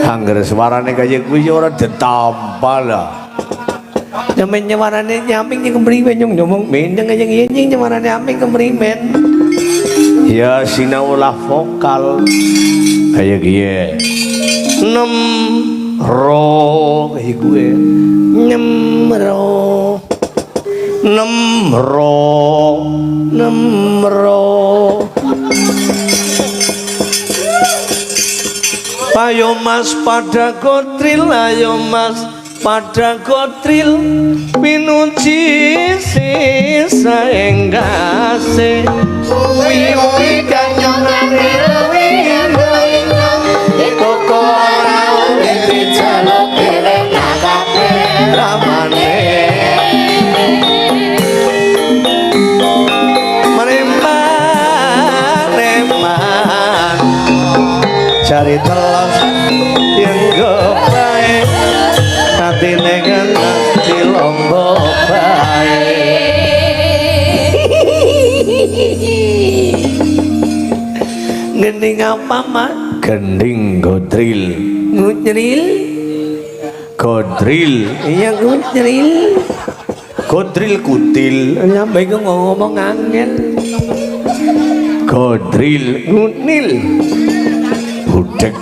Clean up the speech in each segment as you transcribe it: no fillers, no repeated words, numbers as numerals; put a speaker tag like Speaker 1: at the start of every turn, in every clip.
Speaker 1: Angger suarane kaya kuwi ora ditampal lah.
Speaker 2: Nyamen nyawarane nyamping nyeng mrimen nyong ngomong mendeng aja nyeng nyawarane amping kemrimen.
Speaker 1: Ya sinaulah vokal kaya kiye. Nem ro kaya gue.
Speaker 2: Nem ro
Speaker 1: Nem ro
Speaker 2: nem ro.
Speaker 1: Ayo mas pada kotril, ayo mas pada kotril, pinuci sisa enggase.
Speaker 2: Wi kanyong wi koko ora uli jaluk dhewe nakake
Speaker 1: Ramane Mereman cari telos yang gobae hati dengan hati lombok bae
Speaker 2: gending apa mak
Speaker 1: gending godril
Speaker 2: ngudril
Speaker 1: godril
Speaker 2: iya ngudril
Speaker 1: godril kutil
Speaker 2: nyampe ku ngomong angel
Speaker 1: godril ngunil budek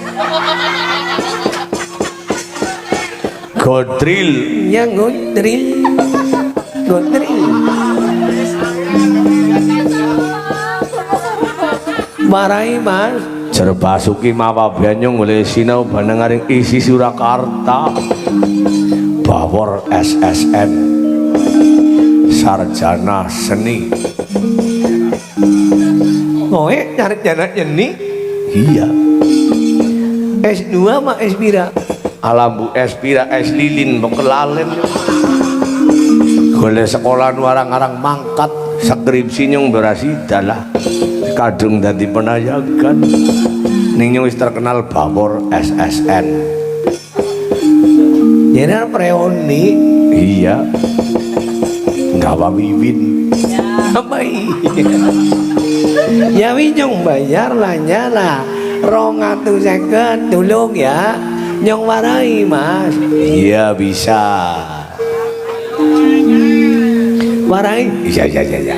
Speaker 1: godril
Speaker 2: ya ngudril ngudril marai mas
Speaker 1: Jerbasuki mawa banyung oleh sinau banengaring isi Surakarta Bawor SSN sarjana seni.
Speaker 2: kowe sarjana seni
Speaker 1: Iya
Speaker 2: S2 mak S pira
Speaker 1: alambu es pira es lilin bekelalen golek sekolah warang-arang mangkat skripsi nyung berasida lah kadung dadi penayakan ning wis terkenal Bawor SSN.
Speaker 2: jadi preoni
Speaker 1: Iya gawa wiwin
Speaker 2: apa ya nyong bayar lah nyala 250 tolong ya nyong warai mas
Speaker 1: iya bisa
Speaker 2: warai
Speaker 1: iya iya iya iya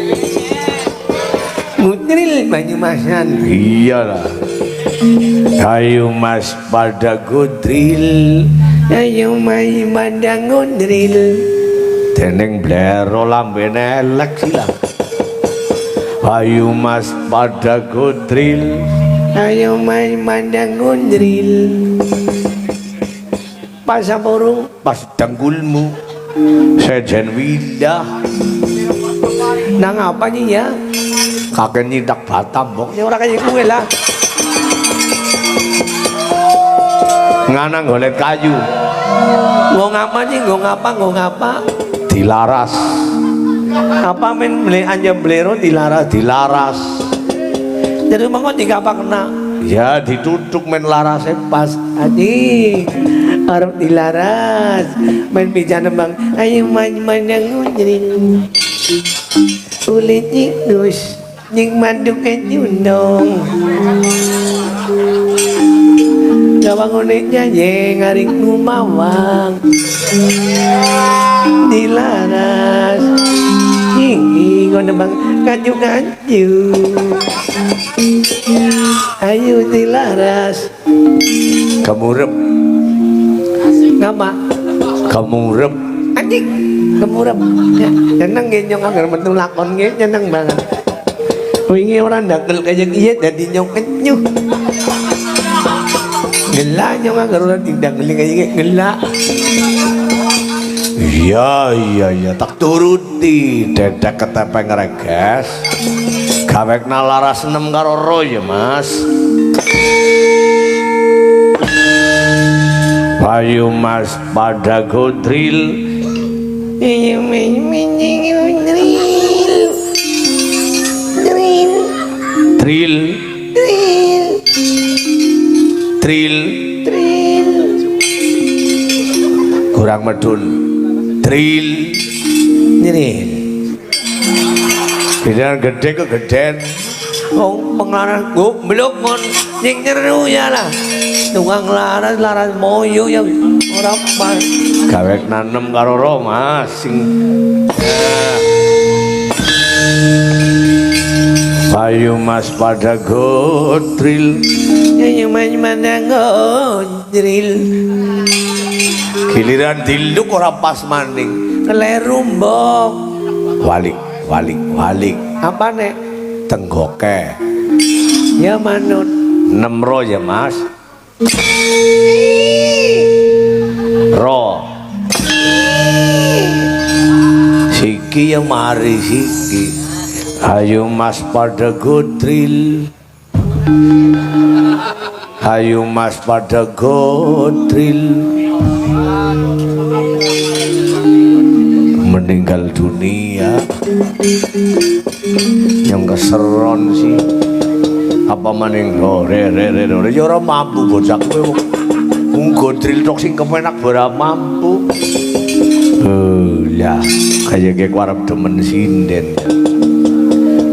Speaker 2: ngudril Banyumasan
Speaker 1: iyalah ayo mas pada godril
Speaker 2: ayo mai mandang ngudril
Speaker 1: deneng blero lambene elek silang ayo mas pada godril
Speaker 2: ayo mai mandang ngudril pasapurung
Speaker 1: pas dengkulmu sejen widah
Speaker 2: nang apa nih ya
Speaker 1: kakek nyidak batam bok
Speaker 2: ya orang kayak gue lah
Speaker 1: nganang golet kayu
Speaker 2: nggo ngapa nih nggo ngapa
Speaker 1: dilaras
Speaker 2: apa men beli anja blero dilarang
Speaker 1: dilaras
Speaker 2: jadi monggo digapa kena
Speaker 1: ya ditutup men larasnya pas
Speaker 2: adik arep dilaras main pijan bang ayo main mandang ngudril uli tikus nying manduk nyundong gawang uniknya ye ngaring ngumawang dilaras nying ngono bang kaju ayo dilaras
Speaker 1: kemurep
Speaker 2: ngapa
Speaker 1: kemurep
Speaker 2: anjing kemurep ya seneng nggih nyong agar metu lakon nggih seneng banget wingi ora ndakel kaya ieu dadi nyong enyuh gelak nyong agar ora tindak kaya gelak
Speaker 1: iya iya iya tak turuti dedek ketepeng reges gawekna laras 6 karo ro ya mas ayo mas pada godril
Speaker 2: ayo drill
Speaker 1: drill drill
Speaker 2: drill
Speaker 1: kurang medun drill
Speaker 2: drill
Speaker 1: bidan gede kegedean
Speaker 2: Wong pengaran goblok mon sing nyeru ya lah. Tukang laras moyo ya ora pas.
Speaker 1: Gawe nanem karo Roma sing Ayo mas pada godril
Speaker 2: Nyanyi manang godril
Speaker 1: giliran dilduk ora pas maning
Speaker 2: keleru mbok
Speaker 1: walik
Speaker 2: apa nek
Speaker 1: tenggoke
Speaker 2: ya manut
Speaker 1: nemro ya mas ro siki ya mari siki ayo mas pada godril ayo mas pada godril meninggal dunia yang keseron sih apa maning re ya ora mampu bocah kowe wong godril tok sing kepenak ora mampu lah kaya arep demen sinden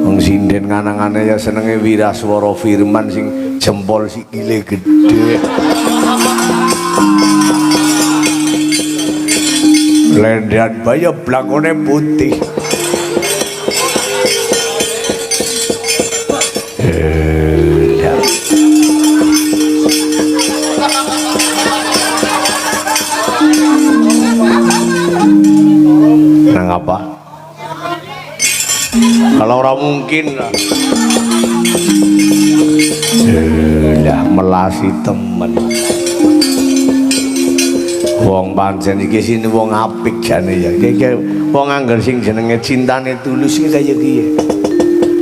Speaker 1: wong sinden nganang-ane ya senenge Wiraswara Firman sing jempol sikile gedhe lendean baya blakone putih nang apa? Kalau orang mungkin lah melasi temen wong pancen iki sini wong apik jane ya iki wong angger sing jenenge cintane tulus iki kaya piye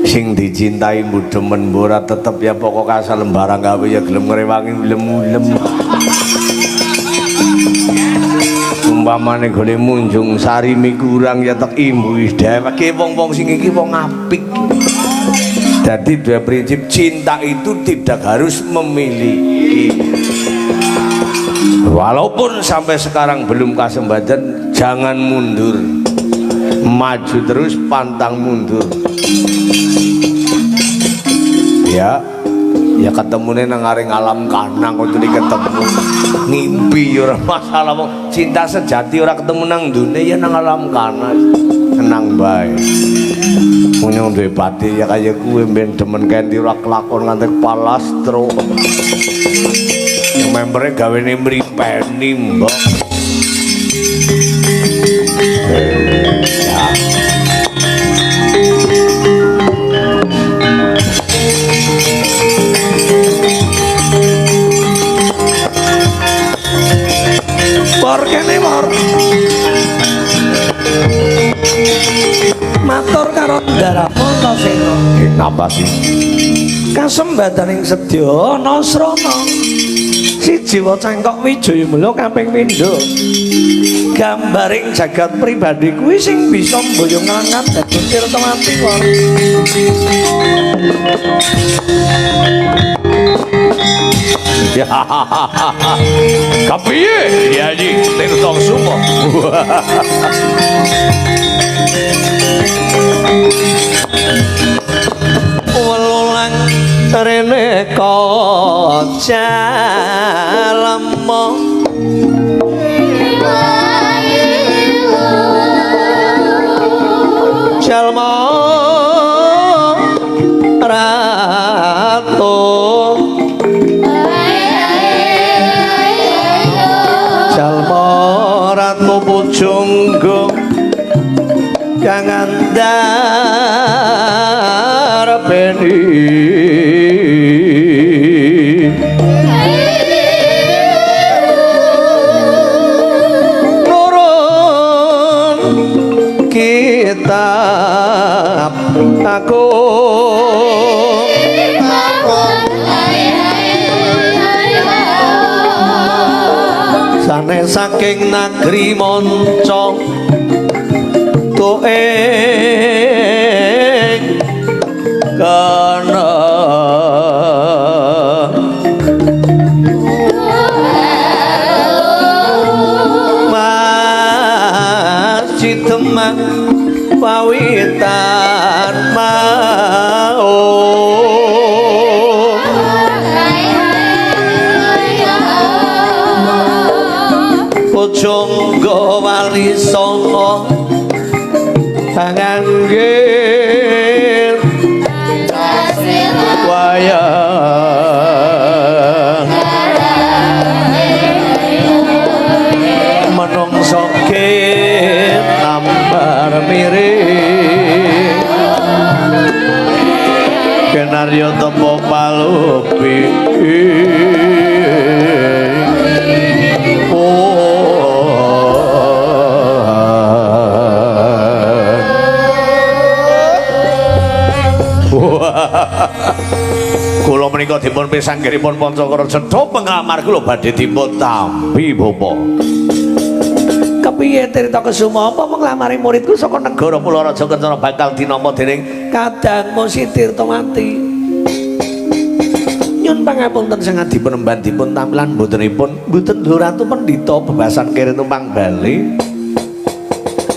Speaker 1: sing dicintai mbu demen mbu ora tetep ya pokok asal lembarang gawe ya gelem ngrewangi ulem-ulem umpamane gole munjung sarimi kurang ya tek imbu dheweke wong-wong sing iki wong apik. Jadi dua prinsip cinta itu tidak harus memiliki. Walaupun sampai sekarang belum kesempatan, jangan mundur, maju terus, pantang mundur. Ya, ya ketemunya nang aring alam kanang kok ketemu ngimpi ora masalah wong cinta sejati ora ketemu nang dunia ya nang alam kana tenang bae punya duwe pati ya kaya kuwe ben demen kendi ora kelakon nganti palastro yang membernya gawene mripeni mbok ya por kene mor matur karo Ndarapada Sena kenapa sih
Speaker 2: kasembadaning sedya nasrana siji Cengkok Wijayamula kaping pindho gambaring jagat pribadi kuwi sing bisa mboyong nglangan dadi tirtamati wae
Speaker 1: ya kapiye ya ji tirta sumo
Speaker 2: welulang rene kocalemo jalma ratu jalma ratu pujunggo jangan darpeni nurun kitab aku sanes saking negeri monco tuing kana masjid Demak pawitan mau pujangga wali songo panganggih wayang menungso nambar miring kenaryo tempo palupi kula menika dipun pisanggihipun Pancakara Cetha penglamar kula badhe dipun tampi bapa. Kepiye crita kesumapa penglamari muridku saka negara Pularaja Kencana bakal dinampa dening Kadang Musi Tirtawati. Nyun pangapunten sangat dipun emban dipun tampilan mboten Ratu Pendhita bebasan kere tumpang bali.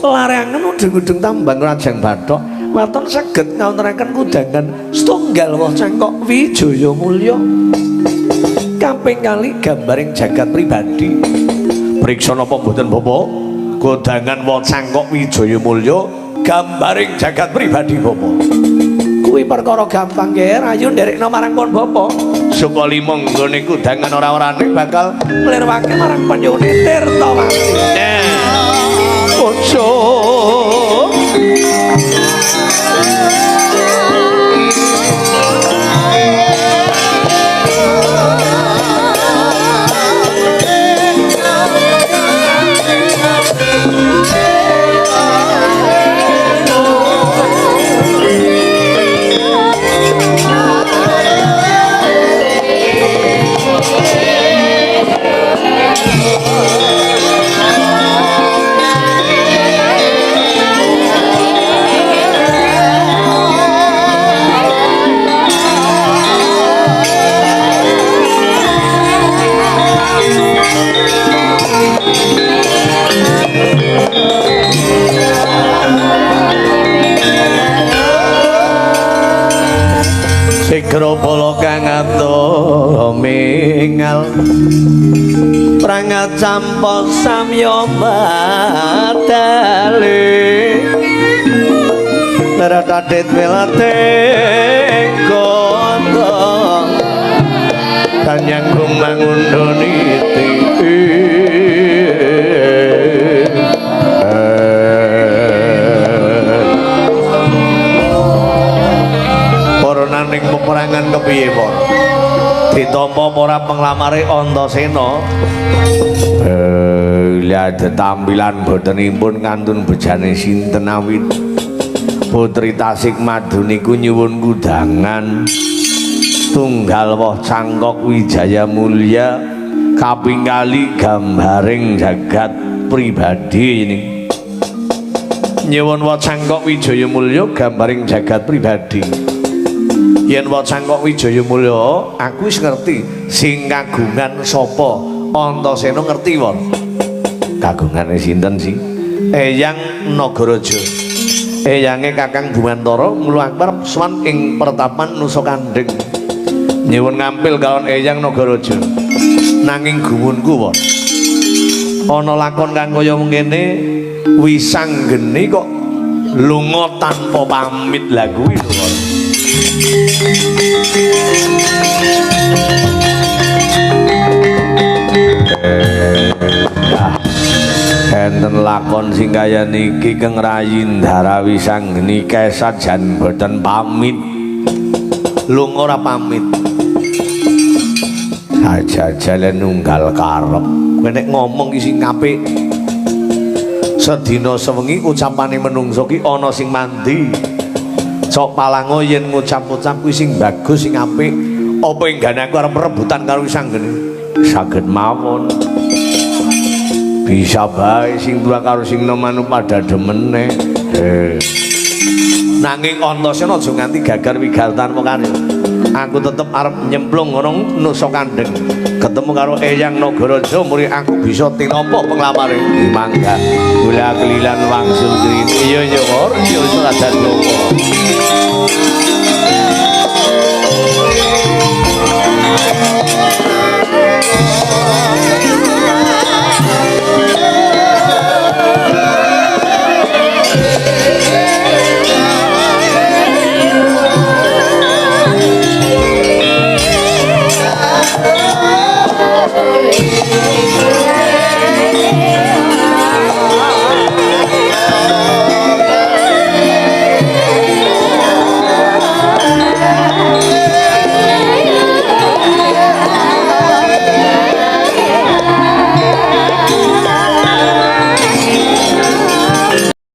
Speaker 2: Larangan udung-udung tambang Rajang Bathok waton saged ngawontenaken kudangan setunggal woh cangkok Wijaya Mulya kaping kali gambaring jagat pribadi. Priksa napa mboten Bapak? Kudangan woh cangkok Wijaya Mulya gambaring jagat pribadi Bapak. Kuwi perkara gampang nggih, ayo nderekno marang pun Bapak. Sukali monggo niku kudangan ora-orane bakal nglirwake marang penyune Tirtawati. Ojo Sigra bala kang ato mingal prangat campa samya batale neratadit welate kondo kanyanggung mangundoniti ning peperangan kepiye po ditampa ora penglamare Antasena lihat tampilan botenipun kantun bejane sinten awit Putri Tasik Madu niku nyuwun kudangan tunggal woh cangkok Wijaya Mulya kaping kali gambaring jagat pribadi ini nyuwun woh cangkok Wijaya Mulya gambaring jagat pribadi. Yen wae cangkok Wijaya Mulya aku wis ngerti sing kagungan sapa Antasena ngerti wae kagungane sinten sih Eyang Nagaraja eyange Kakang Bumantara mulu akbar sowan ing pertapan Nusa Kandheng nyuwun ngampil kalon Eyang Nagaraja nanging gumunku wae ana lakon kang kaya ngene wisanggeni kok lunga tanpa pamit lha kuwi lho enten lakon sing kaya niki Keng Rayindara Wisanggeni kesajan boten pamit lunga ora pamit aja-ajale nunggal karep kowe nek ngomong ki sing apik sedina sewengi ucapane menungso ki ana sing mandi sok palango yen ngucap-ucap kuwi sing bagus sing apik apa enggane aku arep rebutan karo Wisanggeni saged mawon bisa bae sing tuwa karo sing nomanu pada demene nanging Antasena aja nganti gagar wigalutan mokane aku tetep arep nyemplung ngono Nusa Kandheng ketemu karo Eyang Nagaraja muri aku bisa tinampa penglamare mangga kula kelilan wangsul grini iya ya kor ya wis ora dadi apa